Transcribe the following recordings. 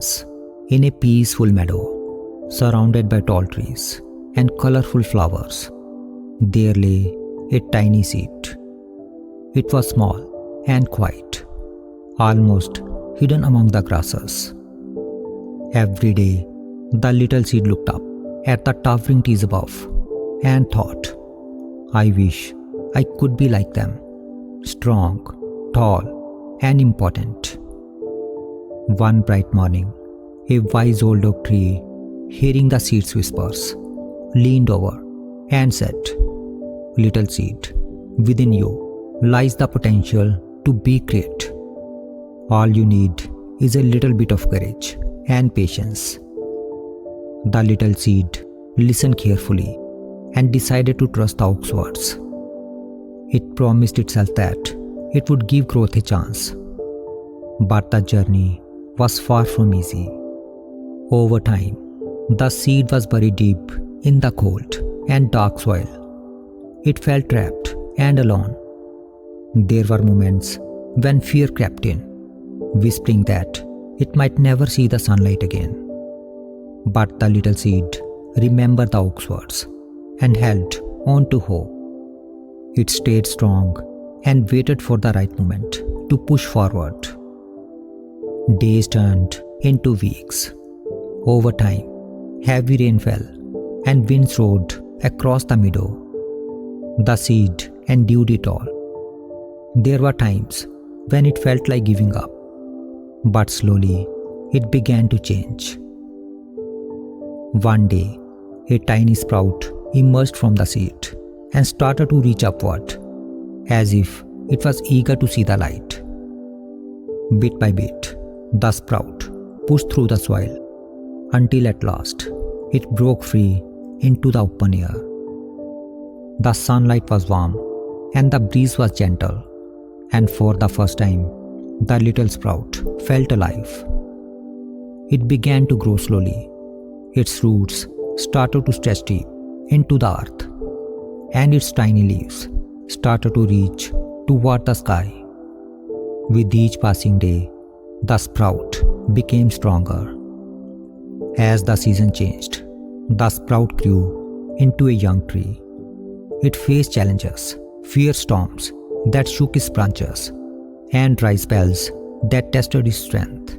In a peaceful meadow, surrounded by tall trees and colorful flowers, there lay a tiny seed. It was small and quiet, almost hidden among the grasses. Every day, the little seed looked up at the towering trees above and thought, I wish I could be like them, strong, tall, and important. One bright morning, a wise old oak tree, hearing the seed's whispers, leaned over and said, Little seed, within you lies the potential to be great. All you need is a little bit of courage and patience. The little seed listened carefully and decided to trust the oak's words. It promised itself that it would give growth a chance. But the journey was far from easy. Over time, the seed was buried deep in the cold and dark soil. It felt trapped and alone. There were moments when fear crept in, whispering that it might never see the sunlight again. But the little seed remembered the oak's words and held on to hope. It stayed strong and waited for the right moment to push forward. Days turned into weeks. Over time, heavy rain fell and winds roared across the meadow. The seed endured it all. There were times when it felt like giving up, but slowly it began to change. One day, a tiny sprout emerged from the seed and started to reach upward, as if it was eager to see the light. Bit by bit, the sprout pushed through the soil until at last it broke free into the open air. The sunlight was warm and the breeze was gentle, and for the first time, the little sprout felt alive. It began to grow slowly. Its roots started to stretch deep into the earth, and its tiny leaves started to reach toward the sky. With each passing day, the sprout became stronger. As the season changed, the sprout grew into a young tree. It faced challenges, feared storms that shook its branches, and dry spells that tested its strength.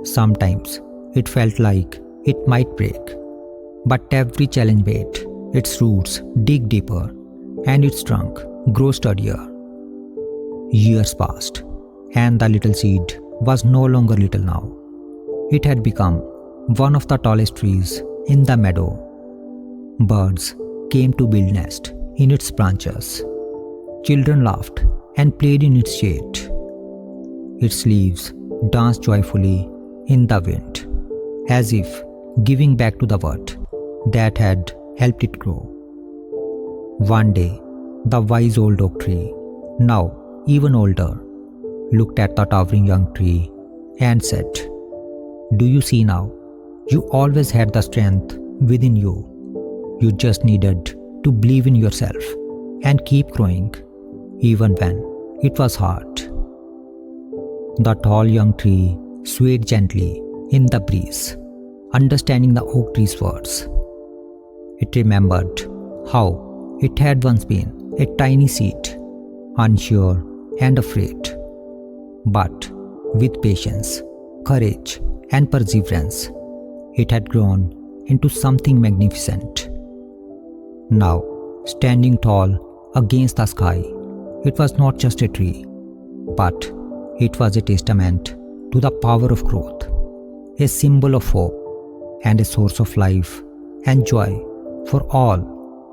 Sometimes it felt like it might break, but every challenge made its roots dig deeper and its trunk grow sturdier. Years passed, and the little seed was no longer little now. It had become one of the tallest trees in the meadow. Birds came to build nest in its branches. Children laughed and played in its shade. Its leaves danced joyfully in the wind, as if giving back to the earth that had helped it grow. One day, the wise old oak tree, now even older, looked at the towering young tree and said, Do you see now? You always had the strength within you. You just needed to believe in yourself and keep growing, even when it was hard. The tall young tree swayed gently in the breeze, understanding the oak tree's words. It remembered how it had once been a tiny seed, unsure and afraid. But with patience, courage, and perseverance, it had grown into something magnificent. Now, standing tall against the sky, it was not just a tree, but it was a testament to the power of growth, a symbol of hope, and a source of life and joy for all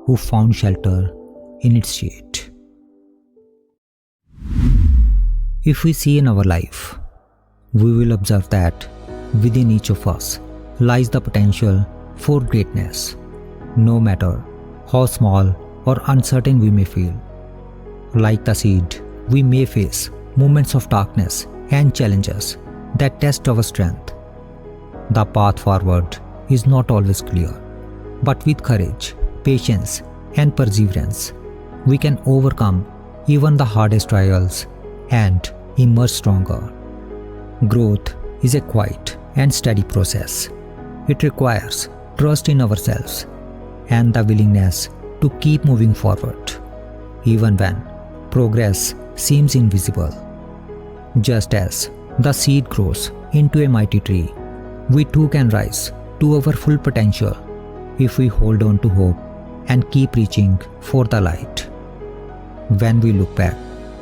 who found shelter in its shade. If we see in our life, we will observe that within each of us lies the potential for greatness, no matter how small or uncertain we may feel. Like the seed, we may face moments of darkness and challenges that test our strength. The path forward is not always clear, but with courage, patience, and perseverance, we can overcome even the hardest trials and emerge stronger. Growth is a quiet and steady process. It requires trust in ourselves and the willingness to keep moving forward, even when progress seems invisible. Just as the seed grows into a mighty tree, we too can rise to our full potential if we hold on to hope and keep reaching for the light. When we look back,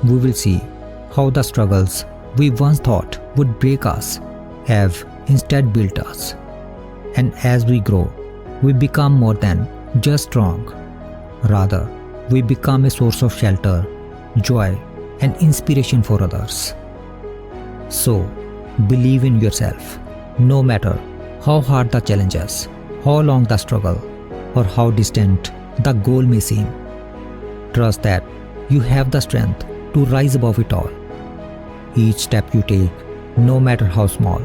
we will see how the struggles we once thought would break us have instead built us. And as we grow, we become more than just strong. Rather, we become a source of shelter, joy, and inspiration for others. So, believe in yourself, no matter how hard the challenges, how long the struggle, or how distant the goal may seem. Trust that you have the strength to rise above it all. Each step you take, no matter how small,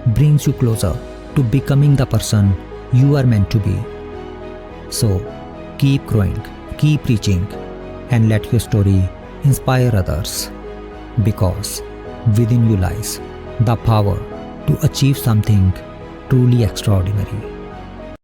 brings you closer to becoming the person you are meant to be. So, keep growing, keep reaching, and let your story inspire others. Because within you lies the power to achieve something truly extraordinary.